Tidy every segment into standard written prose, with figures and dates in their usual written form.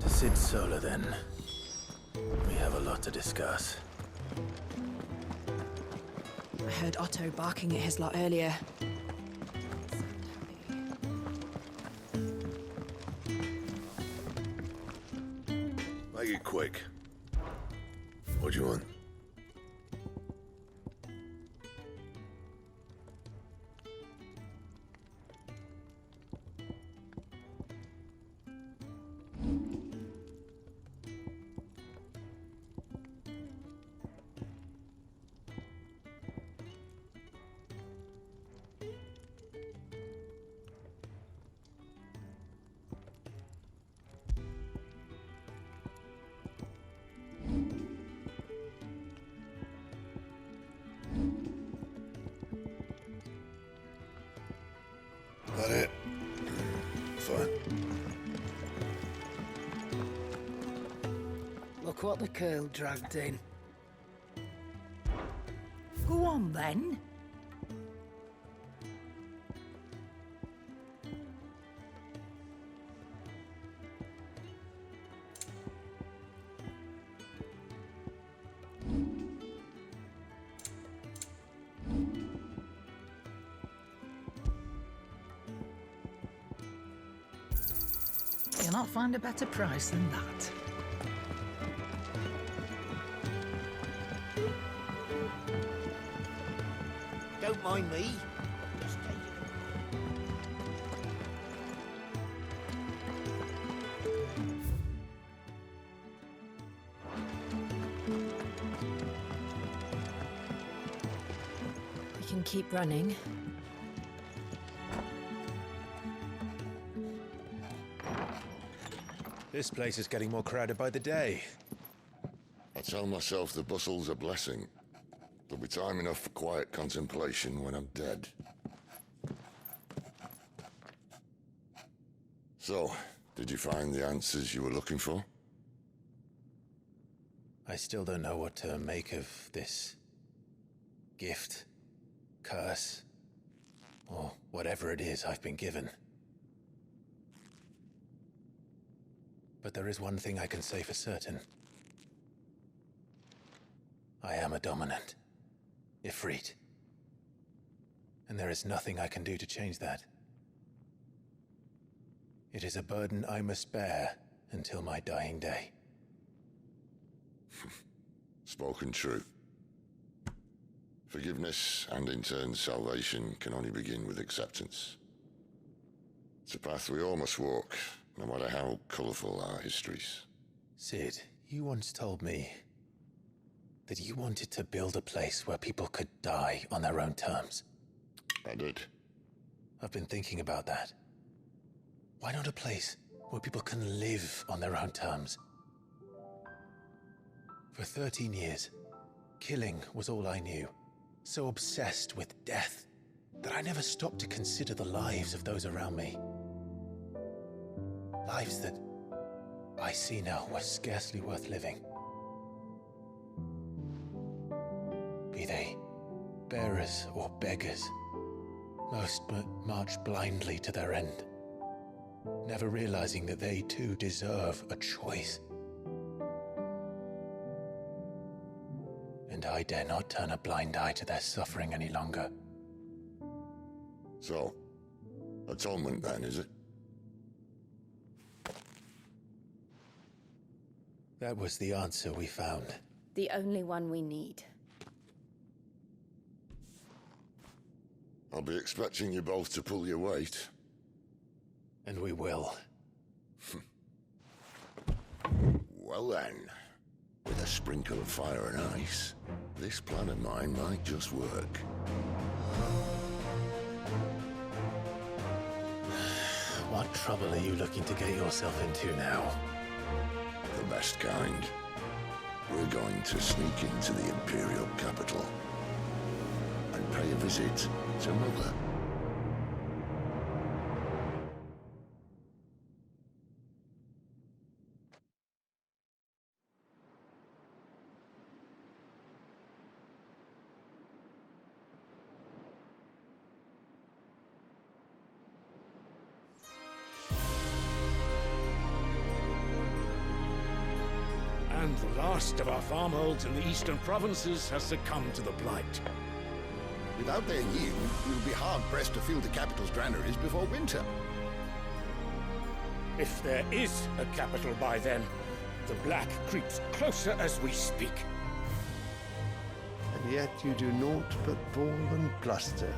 To sit solo then. We have a lot to discuss. I heard Otto barking at his lot earlier. Make it quick. What do you want? That it? Fine. Look what the curl dragged in. Go on then. You'll not find a better price than that. Don't mind me. Just take it. We can keep running. This place is getting more crowded by the day. I tell myself the bustle's a blessing. There'll be time enough for quiet contemplation when I'm dead. So, did you find the answers you were looking for? I still don't know what to make of this gift, curse, or whatever it is I've been given. But there is one thing I can say for certain. I am a dominant, Ifrit. And there is nothing I can do to change that. It is a burden I must bear until my dying day. Spoken true. Forgiveness and in turn salvation can only begin with acceptance. It's a path we all must walk, no matter how colourful our histories. Sid, you once told me that you wanted to build a place where people could die on their own terms. I did. I've been thinking about that. Why not a place where people can live on their own terms? For 13 years, killing was all I knew. So obsessed with death that I never stopped to consider the lives of those around me. Lives that I see now were scarcely worth living. Be they bearers or beggars, most march blindly to their end, never realizing that they too deserve a choice. And I dare not turn a blind eye to their suffering any longer. So, atonement then, is it? That was the answer we found. The only one we need. I'll be expecting you both to pull your weight. And we will. Well then, with a sprinkle of fire and ice, this plan of mine might just work. What trouble are you looking to get yourself into now? The best kind. We're going to sneak into the Imperial capital and pay a visit to Mother. And the last of our farmholds in the eastern provinces has succumbed to the blight. Without their yield, we'll be hard-pressed to fill the capital's granaries before winter. If there is a capital by then, the black creeps closer as we speak. And yet you do naught but bawl and bluster.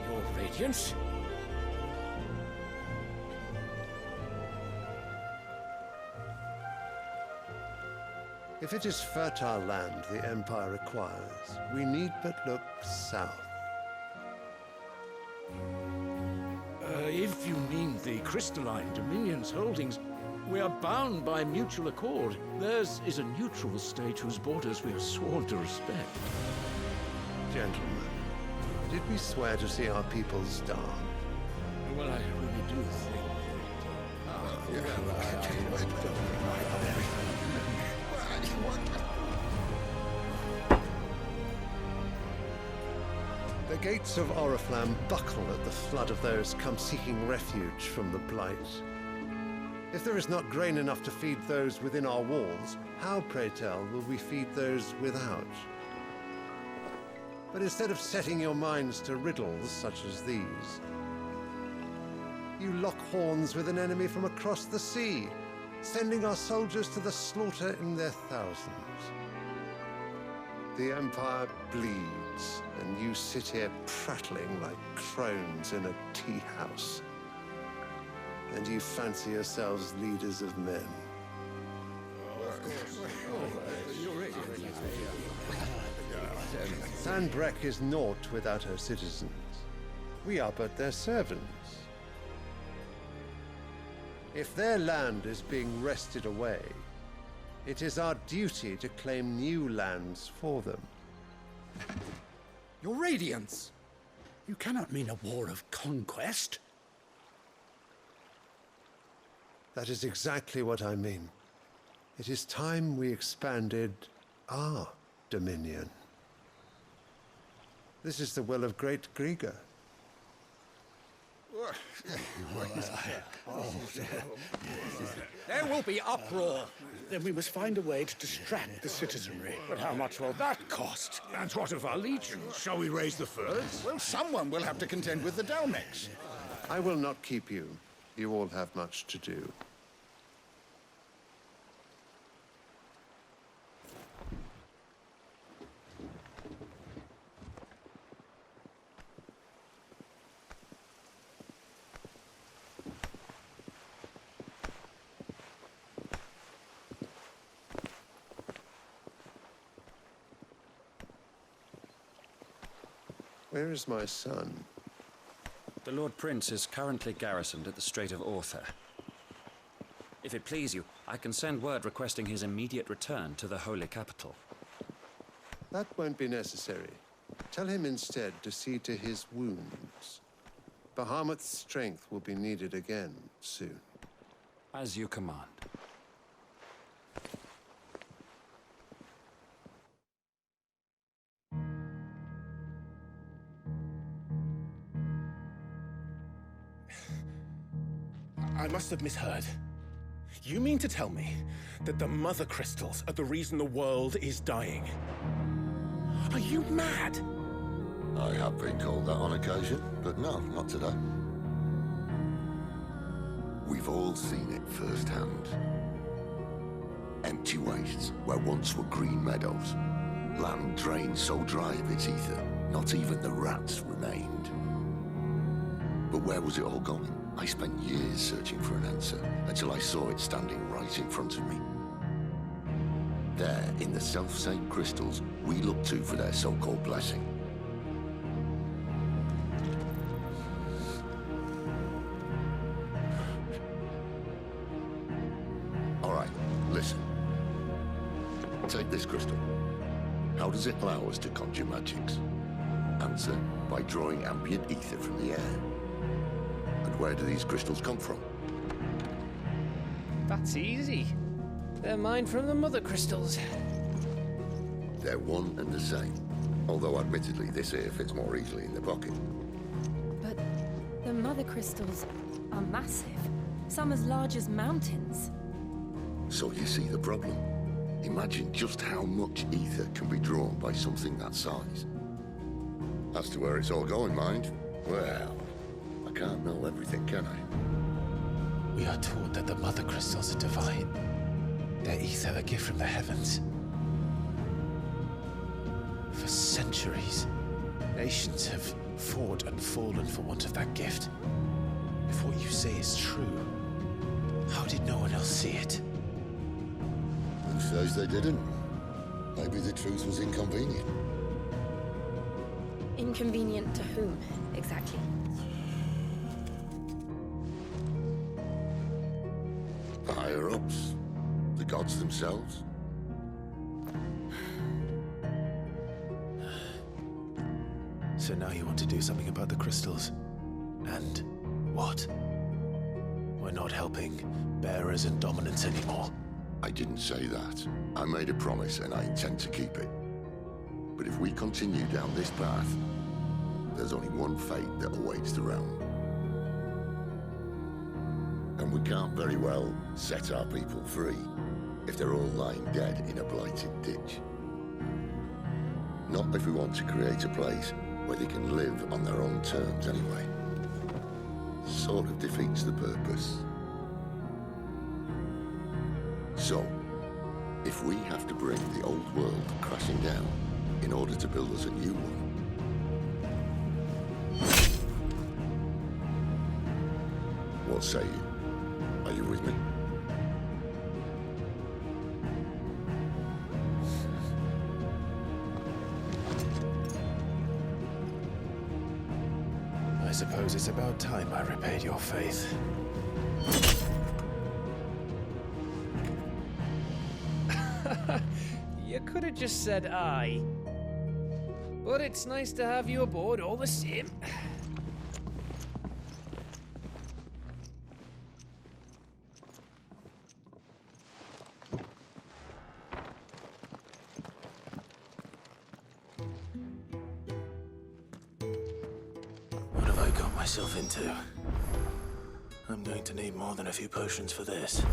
Your Radiance? If it is fertile land the Empire requires, we need but look south. If you mean the crystalline Dominion's holdings, we are bound by mutual accord. Theirs is a neutral state whose borders we are sworn to respect. Gentlemen, did we swear to see our people starve? Well, I really do think The gates of Oriflamme buckle at the flood of those come seeking refuge from the blight. If there is not grain enough to feed those within our walls, how, pray tell, will we feed those without? But instead of setting your minds to riddles such as these, you lock horns with an enemy from across the sea, sending our soldiers to the slaughter in their thousands. The Empire bleeds, and you sit here prattling like crones in a tea house. And you fancy yourselves leaders of men. Sandbreck is naught without her citizens. We are but their servants. If their land is being wrested away, it is our duty to claim new lands for them. Your Radiance! You cannot mean a war of conquest. That is exactly what I mean. It is time we expanded our dominion. This is the will of great Grieger. There will be uproar. Then we must find a way to distract the citizenry. But how much will that cost? And what of our legions? Shall we raise the furs? Well, someone will have to contend with the Dalmex. I will not keep you. You all have much to do. Where is my son? The Lord Prince is currently garrisoned at the Strait of Author. If it please you, I can send word requesting his immediate return to the Holy Capital. That won't be necessary. Tell him instead to see to his wounds. Bahamut's strength will be needed again soon. As you command. I must have misheard. You mean to tell me that the mother crystals are the reason the world is dying? Are you mad? I have been called that on occasion, but no, not today. We've all seen it firsthand. Empty wastes where once were green meadows. Land drained so dry of its ether, not even the rats remained. But where was it all going? I spent years searching for an answer, until I saw it standing right in front of me. There, in the self-same crystals, we look to for their so-called blessing. All right, listen. Take this crystal. How does it allow us to conjure magics? Answer, by drawing ambient ether from the air. And where do these crystals come from? That's easy. They're mined from the mother crystals. They're one and the same. Although admittedly this here fits more easily in the pocket. But the mother crystals are massive. Some as large as mountains. So you see the problem. Imagine just how much ether can be drawn by something that size. As to where it's all going, mind, well, I can't know everything, can I? We are taught that the mother crystals are divine. Their ether a gift from the heavens. For centuries, nations have fought and fallen for want of that gift. If what you say is true, how did no one else see it? Who says they didn't? Maybe the truth was inconvenient. Inconvenient to whom, exactly? The higher-ups? The gods themselves? So now you want to do something about the crystals. And what? We're not helping bearers and dominants anymore. I didn't say that. I made a promise and I intend to keep it. But if we continue down this path, there's only one fate that awaits the realm. And we can't very well set our people free if they're all lying dead in a blighted ditch. Not if we want to create a place where they can live on their own terms anyway. Sort of defeats the purpose. So, if we have to bring the old world crashing down in order to build us a new one, what say you? Are you with me? I suppose it's about time I repaid your faith. You could have just said aye. But it's nice to have you aboard all the same. What have I got myself into? I'm going to need more than a few potions for this.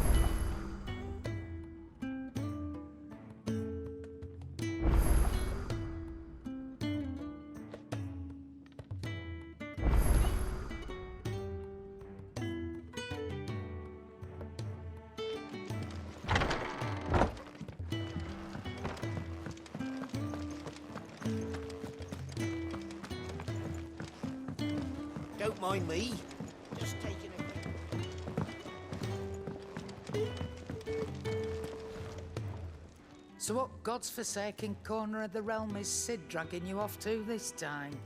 Don't mind me. Just taking a... So what God's forsaken corner of the realm is Sid dragging you off to this time?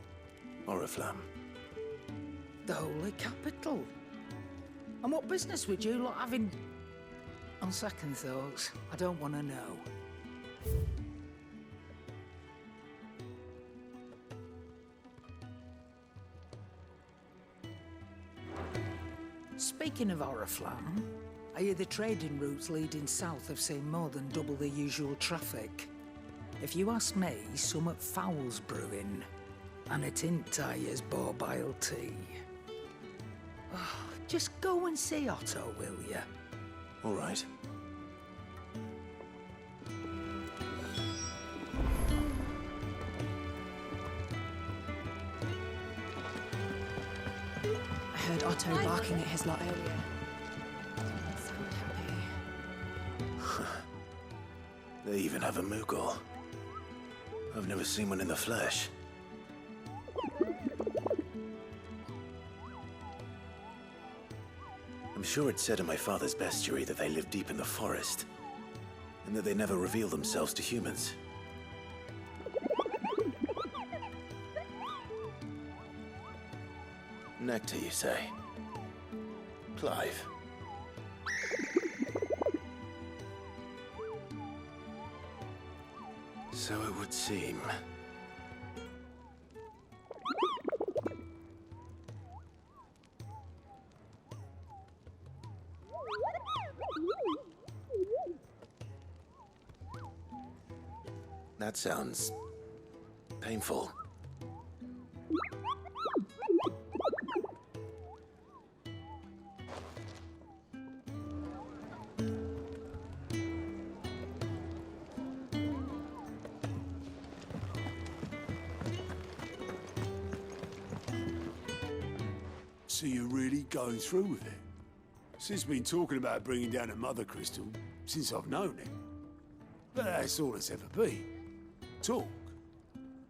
Oriflamme. The Holy Capital. And what business would you lot having... On second thoughts, I don't want to know. Speaking of Oriflamme, I hear the trading routes leading south have seen more than double the usual traffic. If you ask me, summat foul's brewing, and it ain't Tyre's borbile tea. Oh, just go and see Otto, will ya? All right. I heard Otto barking at his lot earlier. So happy. They even have a Moogle. I've never seen one in the flesh. I'm sure it said in my father's bestiary that they live deep in the forest, and that they never reveal themselves to humans. Nectar, you say? Clive. So it would seem. That sounds painful. So you're really going through with it? Sis been talking about bringing down a mother crystal since I've known it. But that's all it's ever been. Talk.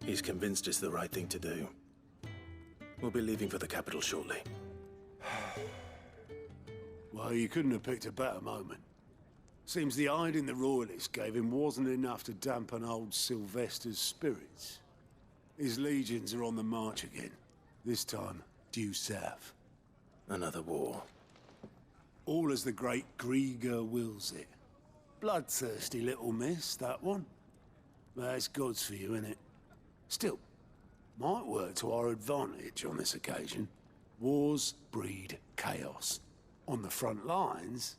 He's convinced it's the right thing to do. We'll be leaving for the capital shortly. Well, you couldn't have picked a better moment. Seems the hiding the royalists gave him wasn't enough to dampen old Sylvester's spirits. His legions are on the march again. This time, due south. Another war. All as the great Grieger wills it. Bloodthirsty little miss, that one. That's God's for you, innit? Still, might work to our advantage on this occasion. Wars breed chaos. On the front lines,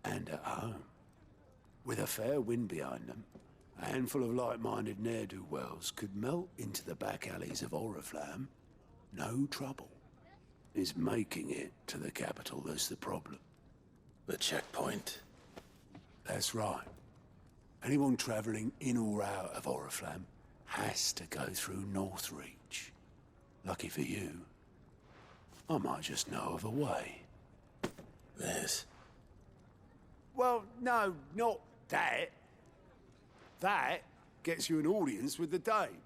and at home. With a fair wind behind them, a handful of like-minded ne'er-do-wells could melt into the back alleys of Oriflamme. No trouble. Is making it to the capital that's the problem. The checkpoint. That's right. Anyone travelling in or out of Oriflamme has to go through Northreach. Lucky for you, I might just know of a way. This? Well, no, not that. That gets you an audience with the Dame.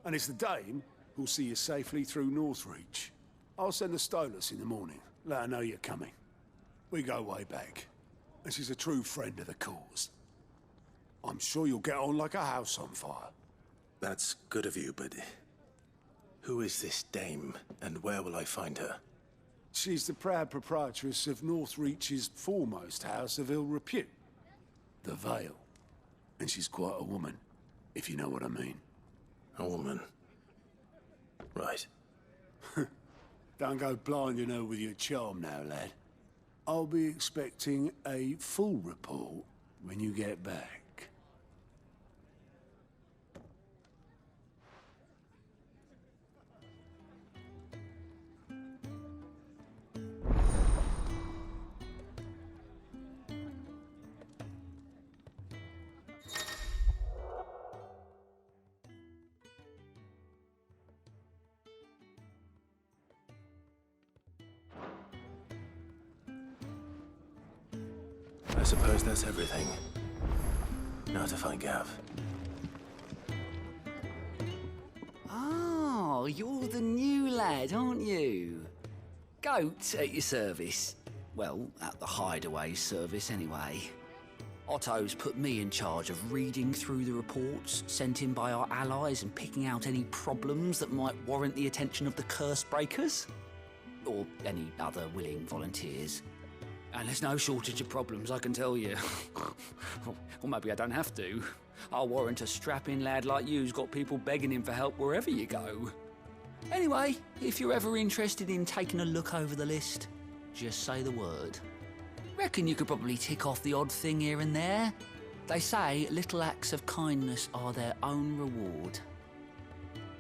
And it's the Dame who'll see you safely through Northreach. I'll send the Stolas in the morning. Let her know you're coming. We go way back. And she's a true friend of the cause. I'm sure you'll get on like a house on fire. That's good of you, but... who is this dame, and where will I find her? She's the proud proprietress of Northreach's foremost house of ill repute. The Vale. And she's quite a woman, if you know what I mean. A woman. Right. Don't go blinding her with your charm now, lad. I'll be expecting a full report when you get back. I suppose that's everything. Now to find Gav. Oh, you're the new lad, aren't you? Goat at your service. Well, at the hideaway service anyway. Otto's put me in charge of reading through the reports sent in by our allies and picking out any problems that might warrant the attention of the curse breakers. Or any other willing volunteers. And there's no shortage of problems, I can tell you. Or maybe I don't have to. I'll warrant a strapping lad like you's got people begging him for help wherever you go. Anyway, if you're ever interested in taking a look over the list, just say the word. Reckon you could probably tick off the odd thing here and there. They say little acts of kindness are their own reward.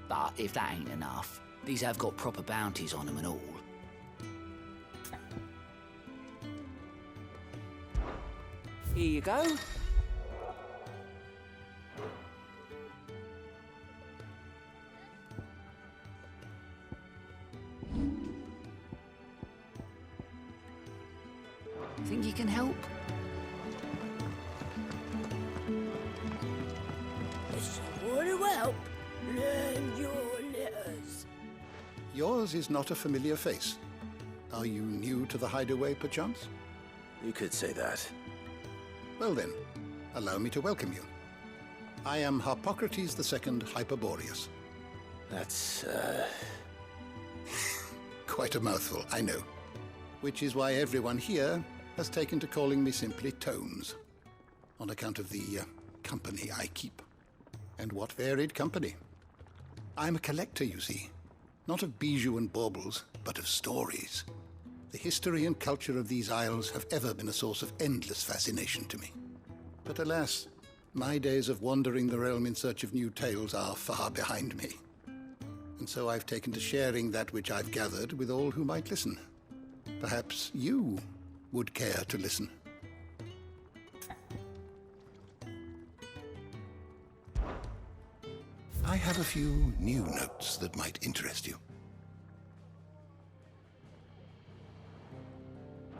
But if that ain't enough, these have got proper bounties on them and all. Here you go. Think you can help? If you want to help, learn your letters. Yours is not a familiar face. Are you new to the hideaway, perchance? You could say that. Well then, allow me to welcome you. I am Harpocrates II Hyperboreus. That's, Quite a mouthful, I know. Which is why everyone here has taken to calling me simply Tomes, on account of the company I keep. And what varied company. I'm a collector, you see. Not of bijou and baubles, but of stories. The history and culture of these isles have ever been a source of endless fascination to me. But alas, My days of wandering the realm in search of new tales are far behind me. And so I've taken to sharing that which I've gathered with all who might listen. Perhaps you would care to listen. I have a few new notes that might interest you.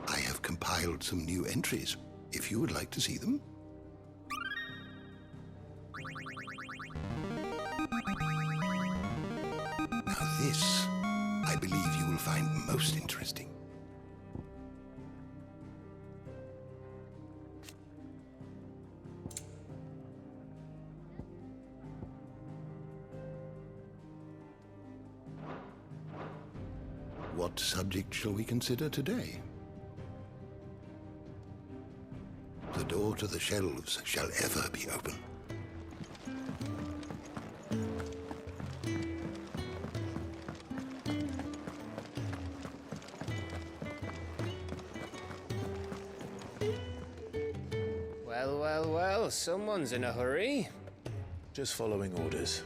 I have compiled some new entries, if you would like to see them. Now this, I believe you will find most interesting. What subject shall we consider today? The door to the shelves shall ever be open. Well, well, well, someone's in a hurry. Just following orders.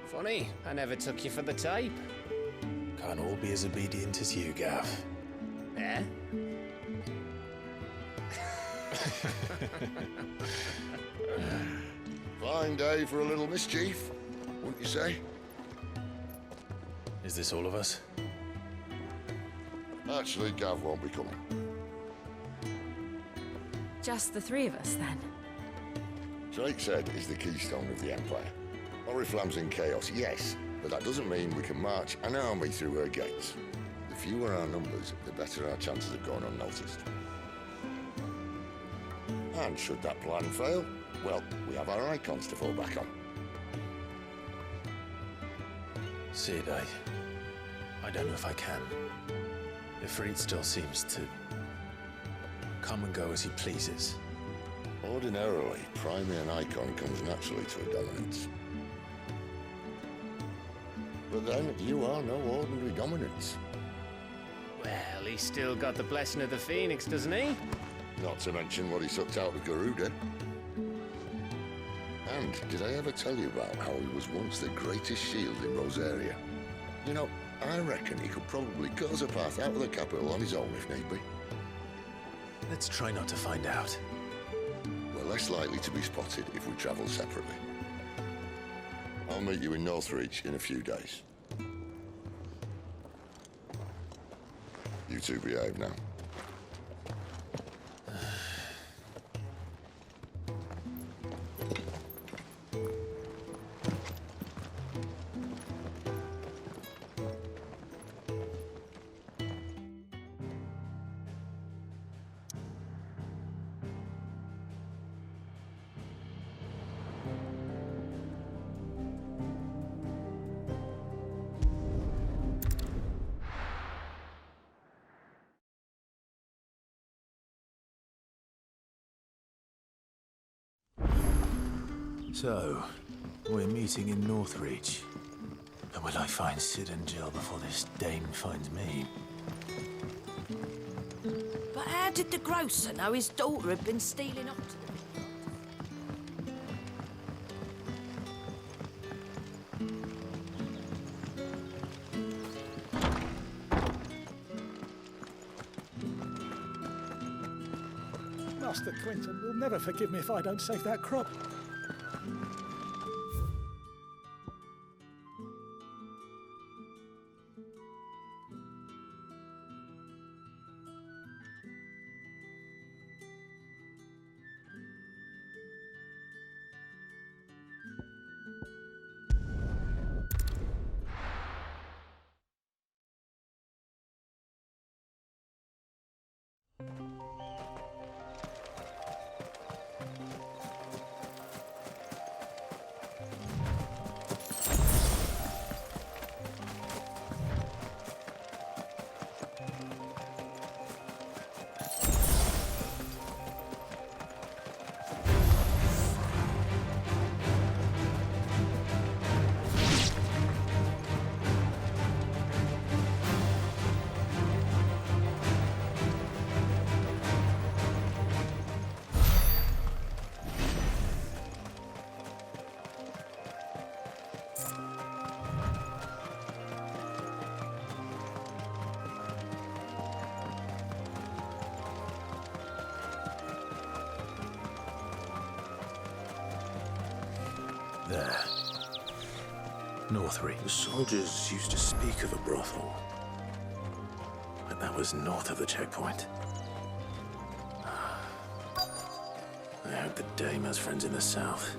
Funny, I never took you for the type. Can't all be as obedient as you, Gav. Eh? Fine day for a little mischief, wouldn't you say? Is this all of us? Actually, Gav won't be coming. Just the three of us, then? Drake's Head is the keystone of the Empire. Oriflamme's in chaos, yes, but that doesn't mean we can march an army through her gates. The fewer our numbers, the better our chances of going unnoticed. And should that plan fail, well, we have our icons to fall back on. Sid, I don't know if I can. Ifrit still seems to come and go as he pleases. Ordinarily, priming an icon comes naturally to a dominance. But then, you are no ordinary dominance. Well, he's still got the blessing of the Phoenix, doesn't he? Not to mention what he sucked out of Garuda. And did I ever tell you about how he was once the greatest shield in Rosaria? You know, I reckon he could probably cut us a path out of the capital on his own if need be. Let's try not to find out. We're less likely to be spotted if we travel separately. I'll meet you in Northreach in a few days. You two behave now. So, we're meeting in Northreach. And will I find Sid and Jill before this Dane finds me? But how did the grocer know his daughter had been stealing off to the... Master Quentin will never forgive me if I don't save that crop. There. North Reach. The soldiers used to speak of a brothel. But that was north of the checkpoint. I hope the dame has friends in the south.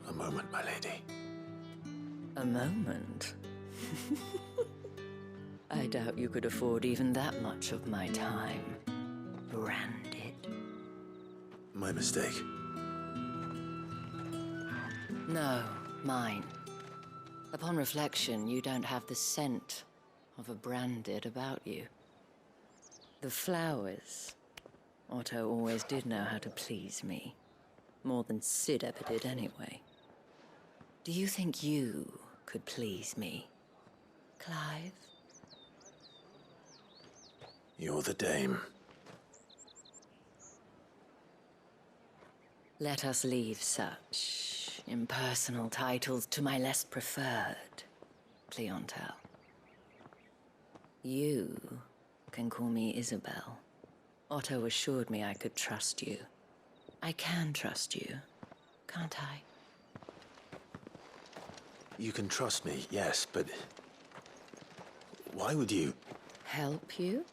A moment, my lady. A moment? I doubt you could afford even that much of my time. Branded. My mistake. No, mine. Upon reflection, you don't have the scent of a branded about you. The flowers. Otto always did know how to please me. More than Sid ever did anyway. Do you think you could please me, Clive? You're the dame. Let us leave such impersonal titles to my less preferred clientele. You can call me Isabel. Otto assured me I could trust you. I can trust you, can't I? You can trust me, yes, but why would you? Help you?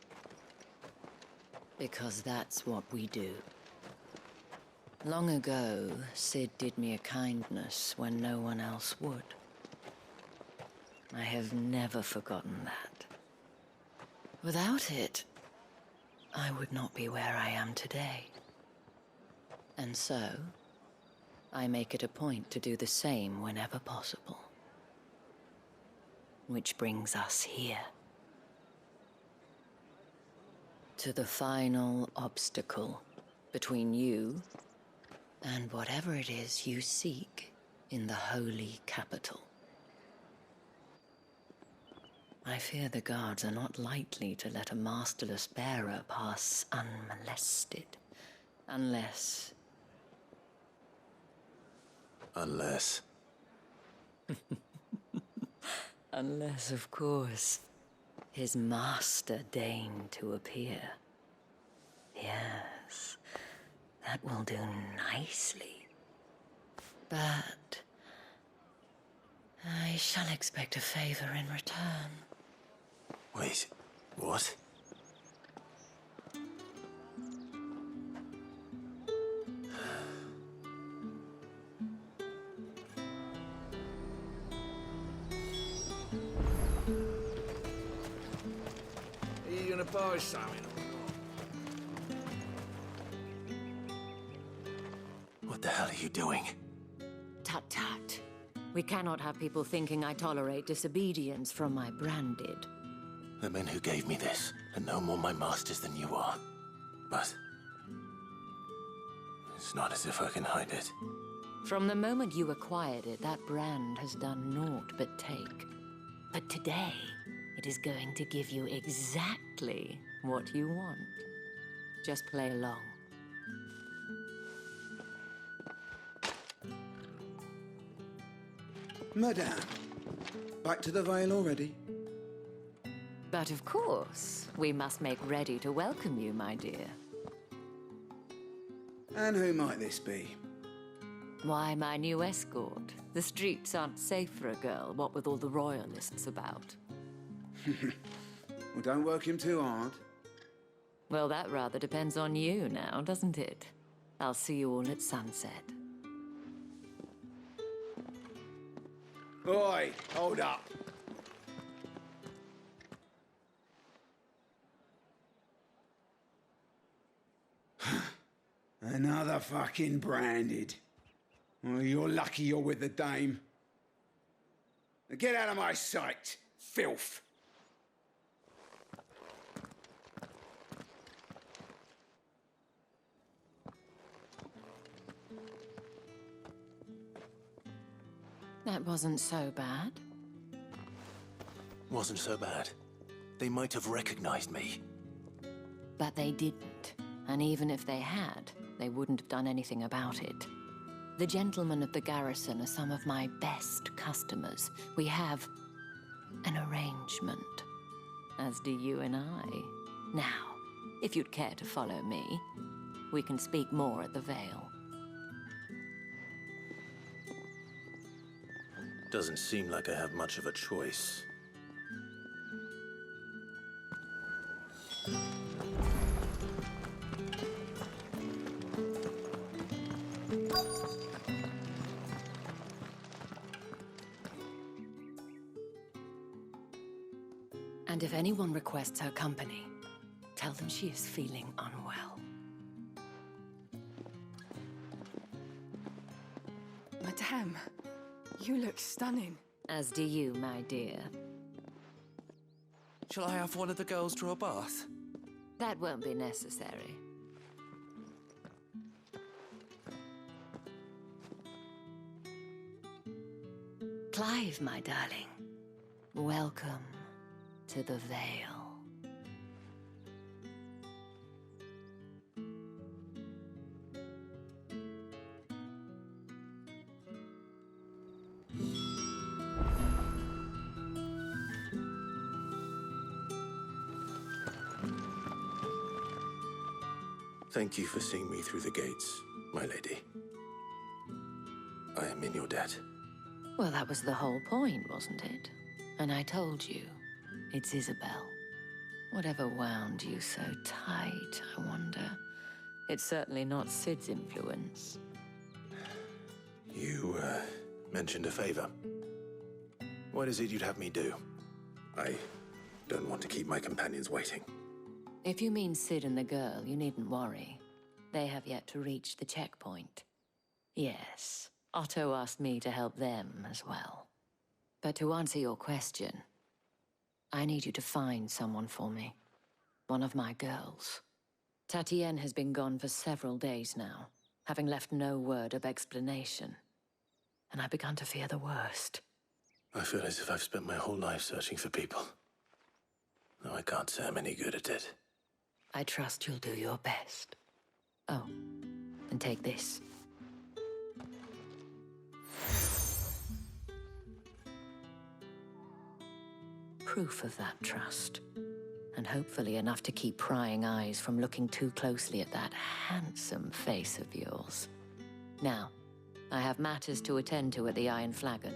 Because that's what we do. Long ago, Sid did me a kindness when no one else would. I have never forgotten that. Without it, I would not be where I am today. And so, I make it a point to do the same whenever possible. Which brings us here. To the final obstacle between you and whatever it is you seek in the holy capital. I fear the guards are not likely to let a masterless bearer pass unmolested. Unless... Unless... Unless, of course, his master deigned to appear. Yes, that will do nicely. But I shall expect a favor in return. Wait, what? Are you gonna buy something? What the hell are you doing? Tut-tut. We cannot have people thinking I tolerate disobedience from my branded. The men who gave me this are no more my masters than you are. But it's not as if I can hide it. From the moment you acquired it, that brand has done naught but take. But today, it is going to give you exactly what you want. Just play along. Madame, back to the Vale already? But of course, we must make ready to welcome you, my dear. And who might this be? Why, my new escort. The streets aren't safe for a girl, what with all the royalists about. Well, don't work him too hard. Well, that rather depends on you now, doesn't it? I'll see you all at sunset. Oi, hold up. Another fucking branded. Well, you're lucky you're with the dame. Now get out of my sight, filth. That wasn't so bad. Wasn't so bad. They might have recognized me. But they didn't. And even if they had, they wouldn't have done anything about it. The gentlemen of the garrison are some of my best customers. We have an arrangement, as do you and I. Now, if you'd care to follow me, we can speak more at the Vale. Doesn't seem like I have much of a choice. And if anyone requests her company, tell them she is feeling unwell. Madame, you look stunning. As do you, my dear. Shall I have one of the girls draw a bath? That won't be necessary. Clive, my darling. Welcome to the Vale. Thank you for seeing me through the gates, my lady. I am in your debt. Well, that was the whole point, wasn't it? And I told you, it's Isabel. Whatever wound you so tight, I wonder. It's certainly not Sid's influence. You, mentioned a favor. What is it you'd have me do? I don't want to keep my companions waiting. If you mean Sid and the girl, you needn't worry. They have yet to reach the checkpoint. Yes, Otto asked me to help them as well. But to answer your question, I need you to find someone for me. One of my girls. Tatienne has been gone for several days now, having left no word of explanation. And I've begun to fear the worst. I feel as if I've spent my whole life searching for people. Though I can't say I'm any good at it. I trust you'll do your best. Oh, and take this. Proof of that trust. And hopefully enough to keep prying eyes from looking too closely at that handsome face of yours. Now, I have matters to attend to at the Iron Flagon.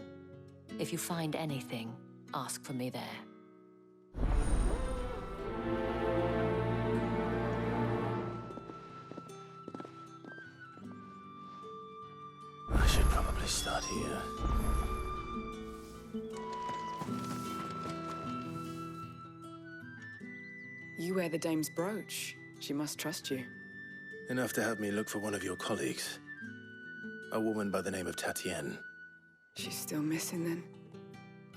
If you find anything, ask for me there. I should probably start here. You wear the dame's brooch. She must trust you. Enough to have me look for one of your colleagues. A woman by the name of Tatienne. She's still missing then.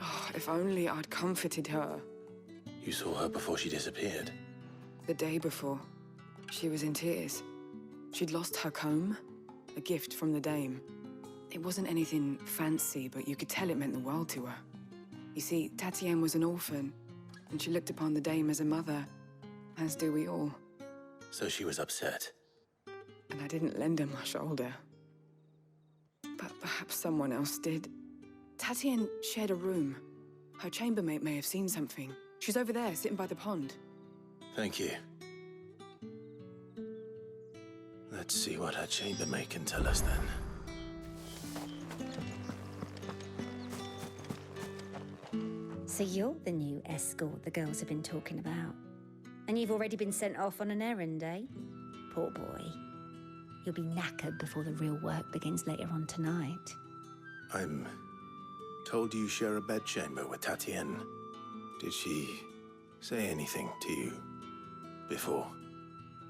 Oh, if only I'd comforted her. You saw her before she disappeared. The day before, she was in tears. She'd lost her comb, a gift from the dame. It wasn't anything fancy, but you could tell it meant the world to her. You see, Tatienne was an orphan, and she looked upon the dame as a mother, as do we all. So she was upset. And I didn't lend her my shoulder. But perhaps someone else did. Tatienne shared a room. Her chambermaid may have seen something. She's over there, sitting by the pond. Thank you. Let's see what her chambermaid can tell us then. So you're the new escort the girls have been talking about. And you've already been sent off on an errand, eh? Poor boy. You'll be knackered before the real work begins later on tonight. I'm told you share a bedchamber with Tatienne. Did she say anything to you before?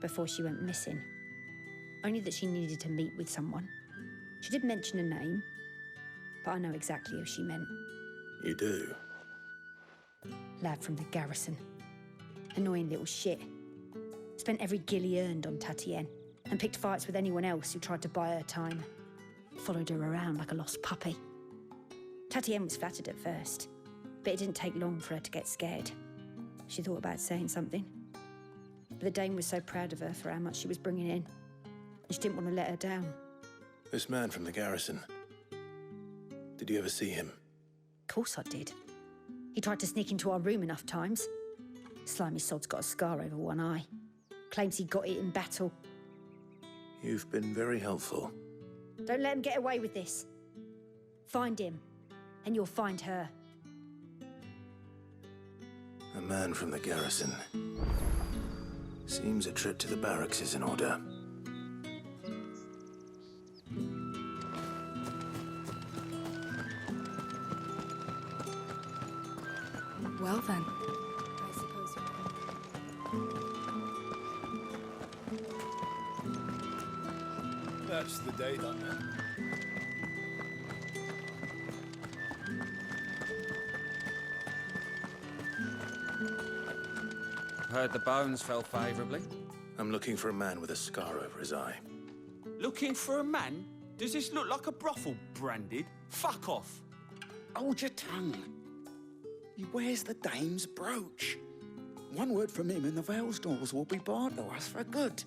Before she went missing. Only that she needed to meet with someone. She did mention a name, but I know exactly who she meant. You do? Lad from the garrison. Annoying little shit. Spent every guil he earned on Tatienne and picked fights with anyone else who tried to buy her time. Followed her around like a lost puppy. Tatienne was flattered at first, but it didn't take long for her to get scared. She thought about saying something. But the dame was so proud of her for how much she was bringing in, and she didn't want to let her down. This man from the garrison. Did you ever see him? Of course I did. He tried to sneak into our room enough times. Slimy sod's got a scar over one eye. Claims he got it in battle. You've been very helpful. Don't let him get away with this. Find him, and you'll find her. A man from the garrison. Seems a trip to the barracks is in order. Well then. That's the day, done then. Heard the bones fell favourably. I'm looking for a man with a scar over his eye. Looking for a man? Does this look like a brothel, Branded? Fuck off. Hold your tongue. He wears the dame's brooch. One word from him and the Vale's doors will be barred to us for good.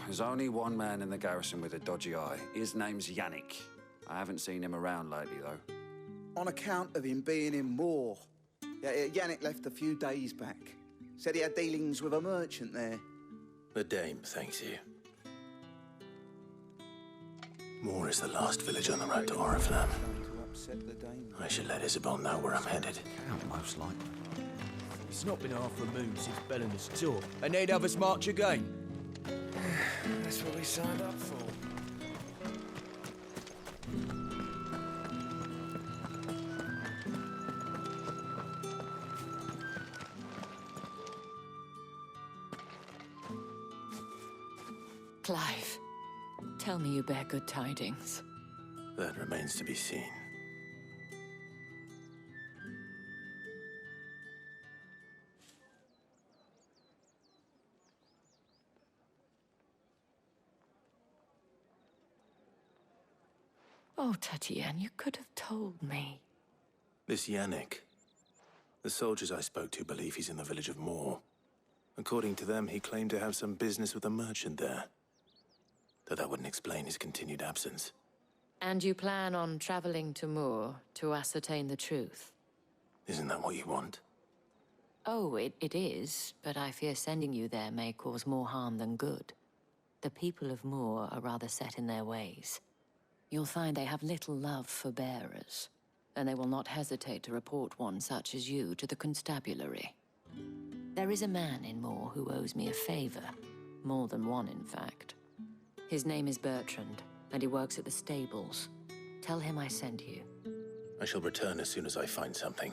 There's only one man in the garrison with a dodgy eye. His name's Yannick. I haven't seen him around lately, though. On account of him being in war. Yeah, Yannick left a few days back. Said he had dealings with a merchant there. The dame thanks you. Moore is the last village on the road to Oriflamme. I should let Isabel know where I'm headed. Most likely. It's not been half a moon since Bellinger's tour, and they'd have us march again. That's what we signed up for. Clive, tell me you bear good tidings. That remains to be seen. Oh, Tatienne, you could have told me. This Yannick. The soldiers I spoke to believe he's in the village of Moore. According to them, he claimed to have some business with a merchant there. Though that wouldn't explain his continued absence. And you plan on traveling to Moore to ascertain the truth? Isn't that what you want? Oh, it is, but I fear sending you there may cause more harm than good. The people of Moore are rather set in their ways. You'll find they have little love for bearers, and they will not hesitate to report one such as you to the constabulary. There is a man in Moore who owes me a favor. More than one, in fact. His name is Bertrand, and he works at the stables. Tell him I sent you. I shall return as soon as I find something.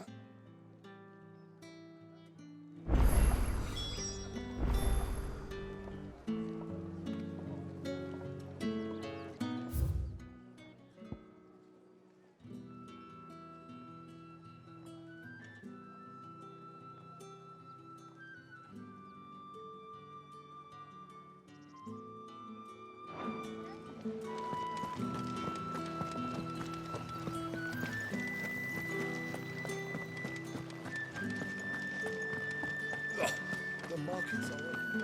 The markets are open.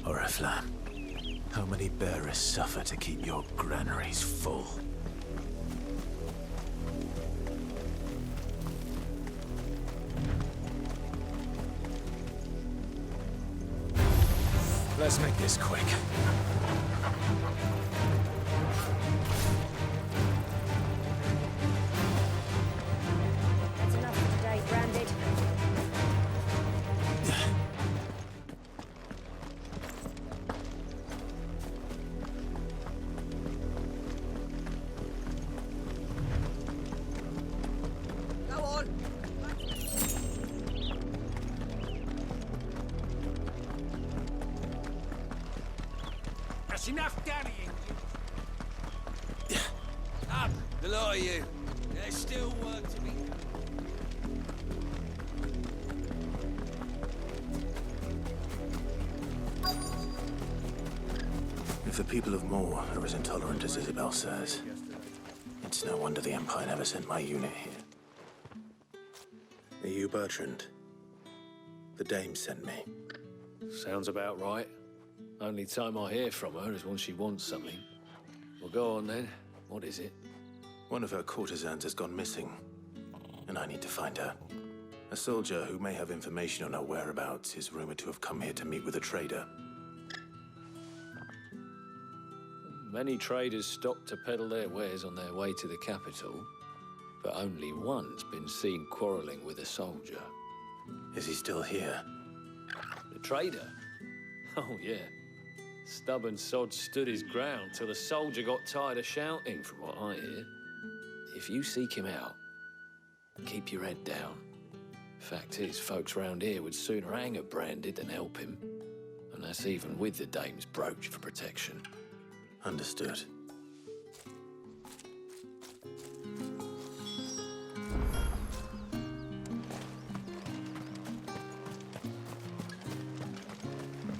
Oriflamme, how many bearers suffer to keep your granaries full? Let's make this quick. That's enough for today, Branded. Go on! That's enough dallying. Up, the lot of you. There's still work to be done. If the people of Moore are as intolerant as Isabel says, it It's no wonder the Empire never sent my unit here. Are you Bertrand? The Dame sent me. Sounds about right. Only time I hear from her is when she wants something. Well, go on then. What is it? One of her courtesans has gone missing, and I need to find her. A soldier who may have information on her whereabouts is rumored to have come here to meet with a trader. Many traders stop to peddle their wares on their way to the capital, but only one's been seen quarreling with a soldier. Is he still here? The trader? Oh, yeah. Stubborn sod stood his ground till the soldier got tired of shouting, from what I hear. If you seek him out, keep your head down. Fact is, folks round here would sooner hang a branded than help him. And that's even with the Dame's brooch for protection. Understood.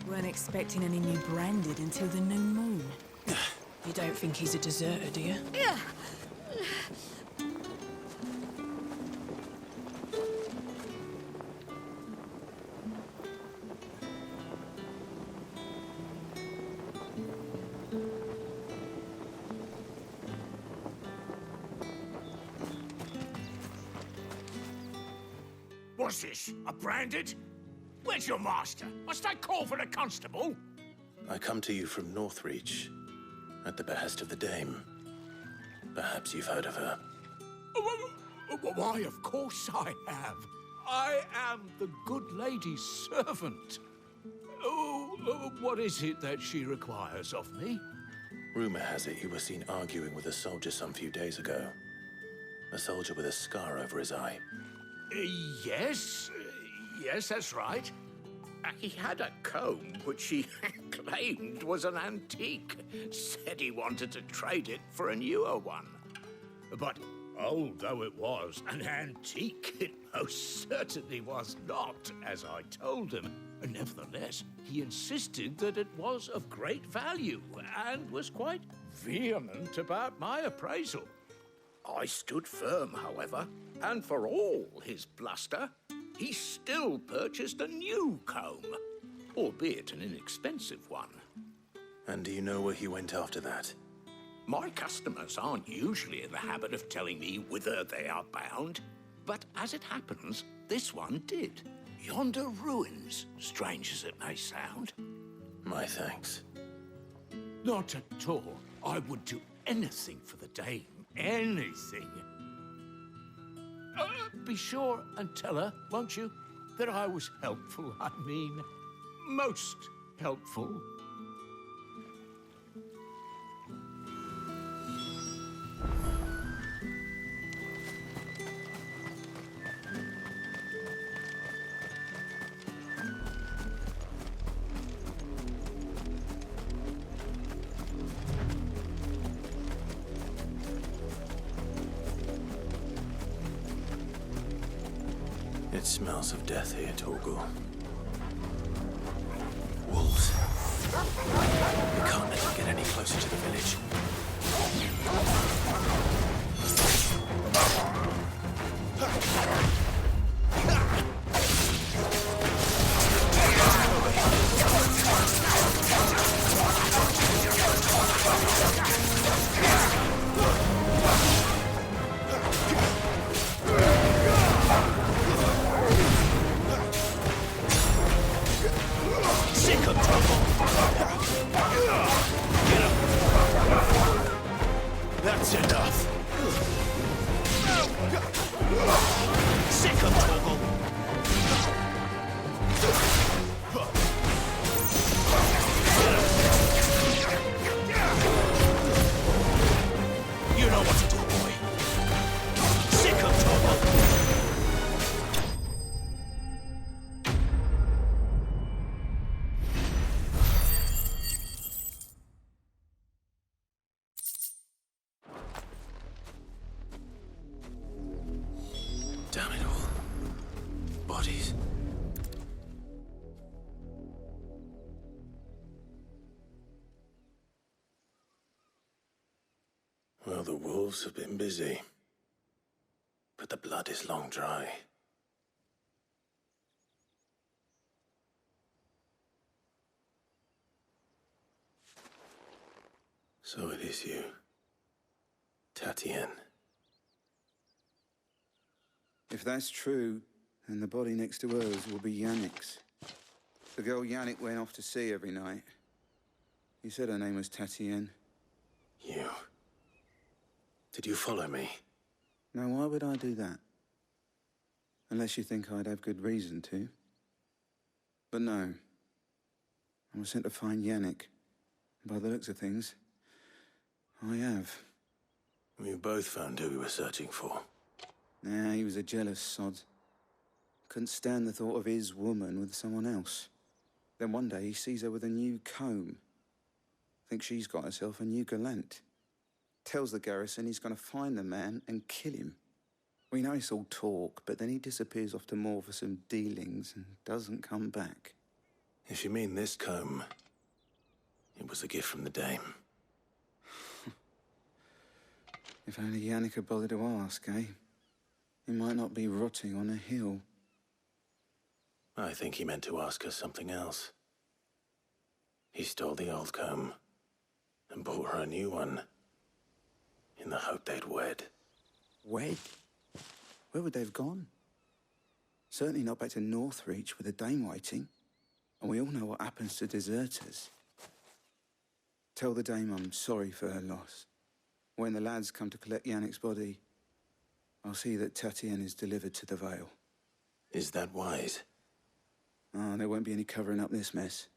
Weren't expecting any new branded until the new moon. You don't think he's a deserter, do you? Yeah. What's this? A branded? Where's your master? Must I call for the constable? I come to you from Northreach, at the behest of the Dame. Perhaps you've heard of her. Why, of course I have. I am the good lady's servant. What is it that she requires of me? Rumor has it you were seen arguing with a soldier some few days ago. A soldier with a scar over his eye. Yes, that's right. He had a comb which he claimed was an antique. Said he wanted to trade it for a newer one. But old though it was, an antique it most certainly was not, as I told him. Nevertheless, he insisted that it was of great value and was quite vehement about my appraisal. I stood firm, however, and for all his bluster, he still purchased a new comb, albeit an inexpensive one. And do you know where he went after that? My customers aren't usually in the habit of telling me whither they are bound, but as it happens, this one did. Yonder ruins, strange as it may sound. My thanks. Not at all. I would do anything for the Dame. Anything. Be sure and tell her, won't you, that I was helpful. I mean, most helpful. It smells of death here, Torgal. Wolves. We can't let them get any closer to the village. That's enough. Sick of Torgal. You know what to do, boy. Sick of Torgal. Damn it all. Bodies. Well, the wolves have been busy, but the blood is long dry. So it is you, Tatien. If that's true, then the body next to hers will be Yannick's. The girl Yannick went off to sea every night. You said her name was Tatien. You? Did you follow me? Now, why would I do that? Unless you think I'd have good reason to. But no. I was sent to find Yannick. By the looks of things, I have. We both found who we were searching for. Nah, he was a jealous sod. Couldn't stand the thought of his woman with someone else. Then one day he sees her with a new comb. Thinks she's got herself a new gallant. Tells the garrison he's going to find the man and kill him. We know it's all talk, but then he disappears off to Moor for some dealings and doesn't come back. If you mean this comb, it was a gift from the dame. If only Yannick had bothered to ask, eh? He might not be rotting on a hill. I think he meant to ask her something else. He stole the old comb and bought her a new one in the hope they'd wed. Wed? Where would they have gone? Certainly not back to Northreach with a dame waiting. And we all know what happens to deserters. Tell the dame I'm sorry for her loss. When the lads come to collect Yannick's body, I'll see that Tatien is delivered to the Vale. Is that wise? Oh, there won't be any covering up this mess.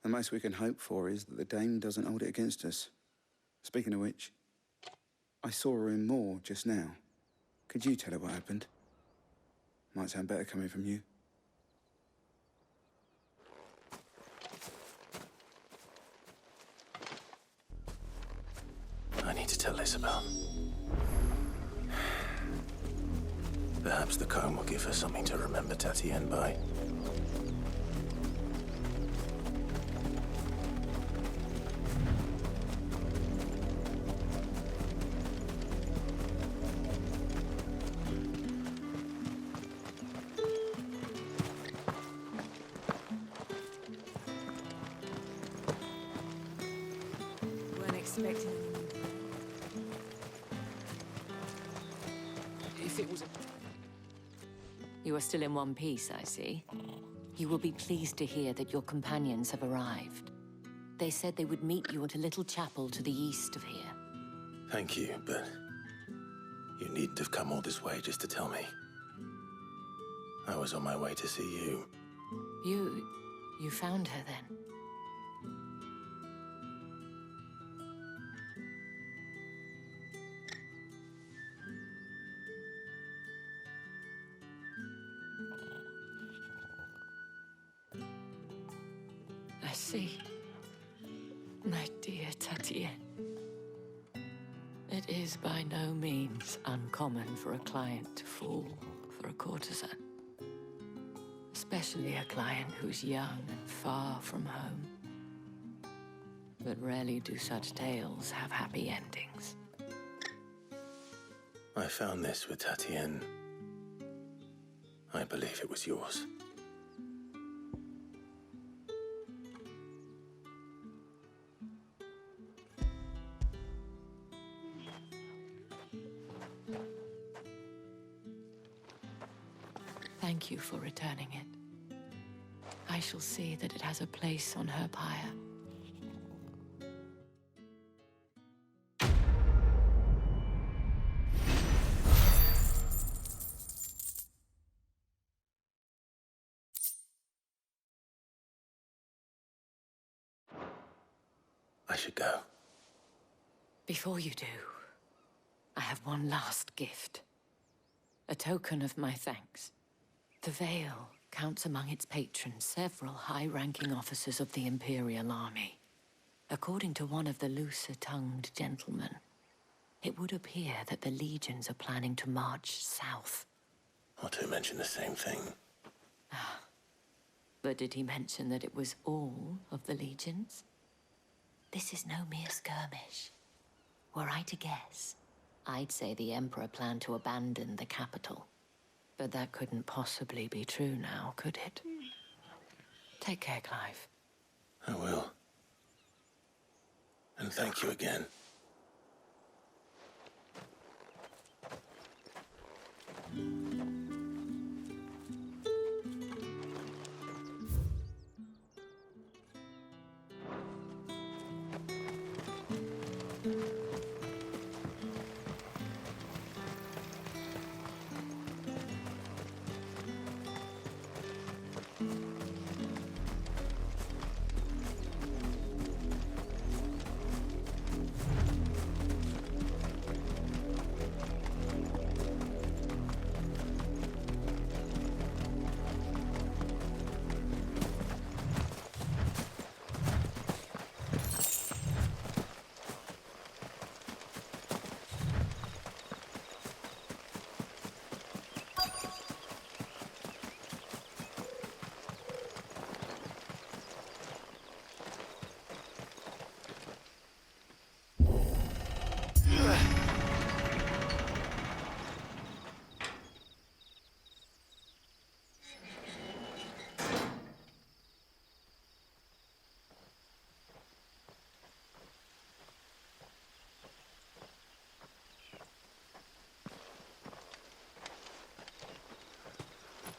The most we can hope for is that the dame doesn't hold it against us. Speaking of which, I saw her in Moor just now. Could you tell her what happened? Might sound better coming from you. I need to tell Isabel. Perhaps the comb will give her something to remember Tatien by. Weren't expecting anything. If it was a... You are still in one piece, I see. You will be pleased to hear that your companions have arrived. They said they would meet you at a little chapel to the east of here. Thank you, but you needn't have come all this way just to tell me. I was on my way to see you. You found her then? I see. My dear Tatien. It is by no means uncommon for a client to fall for a courtesan. Especially a client who's young and far from home. But rarely do such tales have happy endings. I found this with Tatien. I believe it was yours. Thank you for returning it. I shall see that it has a place on her pyre. I should go. Before you do, I have one last gift. A token of my thanks. The Vale counts among its patrons several high-ranking officers of the Imperial Army. According to one of the looser-tongued gentlemen, it would appear that the legions are planning to march south. Or to mention the same thing. But did he mention that it was all of the legions? This is no mere skirmish. Were I to guess, I'd say the Emperor planned to abandon the capital. But that couldn't possibly be true now, could it? Take care, Clive. I will. And thank you again.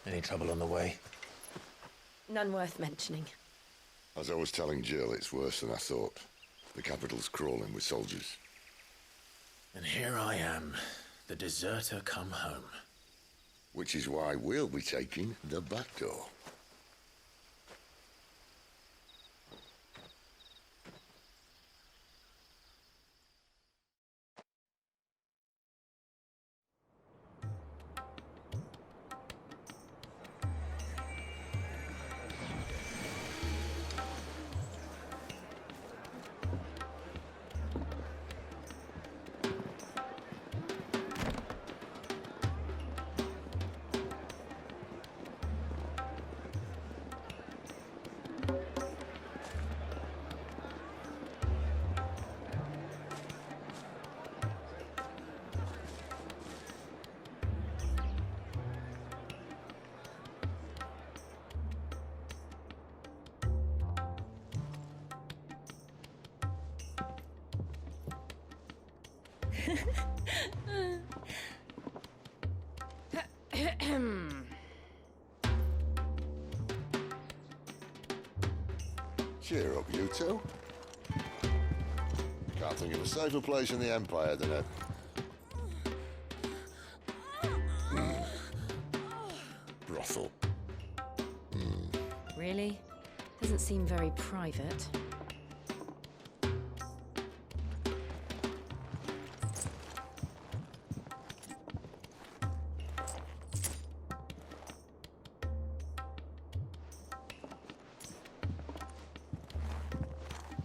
Any trouble on the way? None worth mentioning. As I was telling Jill, it's worse than I thought. The capital's crawling with soldiers. And here I am, the deserter come home. Which is why we'll be taking the back door. Cheer up, you two. Can't think of a safer place in the Empire than it. Brothel. Really? Doesn't seem very private.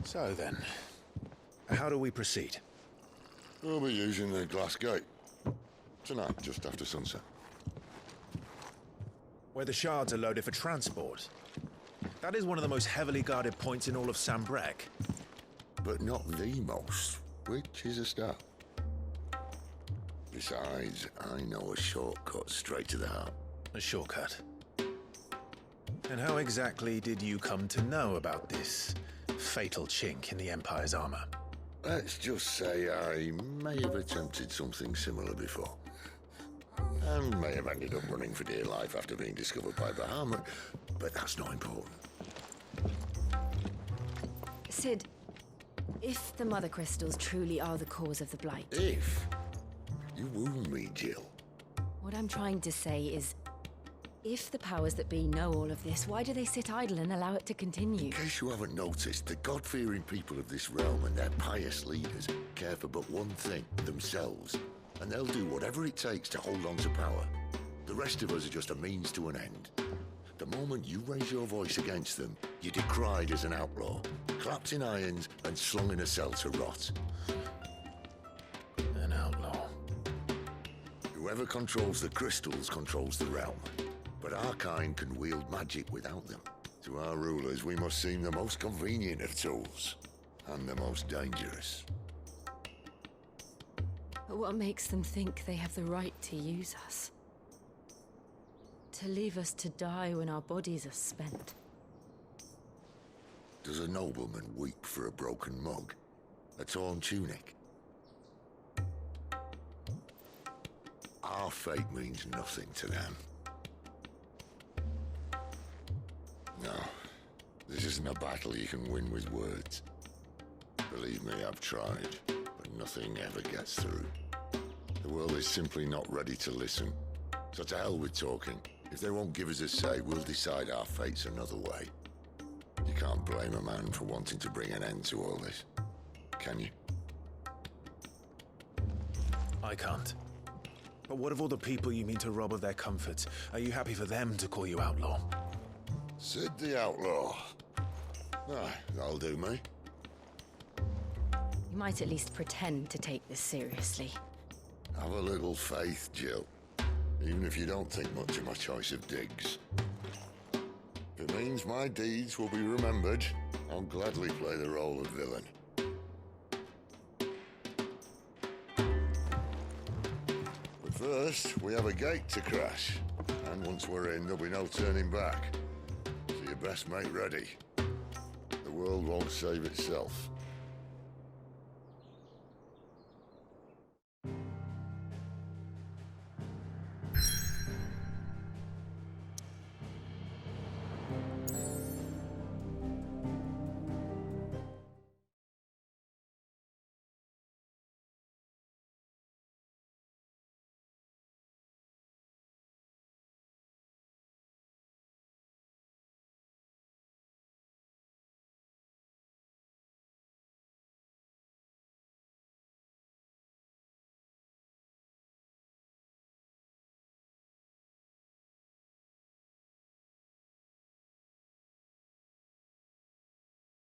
So then, how do we proceed? We'll be using the glass gate. Tonight, just after sunset. Where the shards are loaded for transport. That is one of the most heavily guarded points in all of Sambrec. But not the most, which is a start. Besides, I know a shortcut straight to the heart. A shortcut? And how exactly did you come to know about this fatal chink in the Empire's armor? Let's just say I may have attempted something similar before. And may have ended up running for dear life after being discovered by Bahamut, but that's not important. Sid, if the Mother Crystals truly are the cause of the Blight... If? You wound me, Jill. What I'm trying to say is, if the powers that be know all of this, why do they sit idle and allow it to continue? In case you haven't noticed, the God-fearing people of this realm and their pious leaders care for but one thing, themselves. And they'll do whatever it takes to hold on to power. The rest of us are just a means to an end. The moment you raise your voice against them, you're decried as an outlaw, clapped in irons and slung in a cell to rot. An outlaw. Whoever controls the crystals controls the realm. But our kind can wield magic without them. To our rulers, we must seem the most convenient of tools. And the most dangerous. But what makes them think they have the right to use us? To leave us to die when our bodies are spent? Does a nobleman weep for a broken mug? A torn tunic? Our fate means nothing to them. No, this isn't a battle you can win with words. Believe me, I've tried, but nothing ever gets through. The world is simply not ready to listen. So to hell with talking. If they won't give us a say, we'll decide our fates another way. You can't blame a man for wanting to bring an end to all this, can you? I can't. But what of all the people you mean to rob of their comforts? Are you happy for them to call you outlaw? Sid the outlaw. Ah, that'll do me. You might at least pretend to take this seriously. Have a little faith, Jill. Even if you don't think much of my choice of digs. If it means my deeds will be remembered, I'll gladly play the role of villain. But first, we have a gate to crash. And once we're in, there'll be no turning back. So you best make ready. The world won't save itself.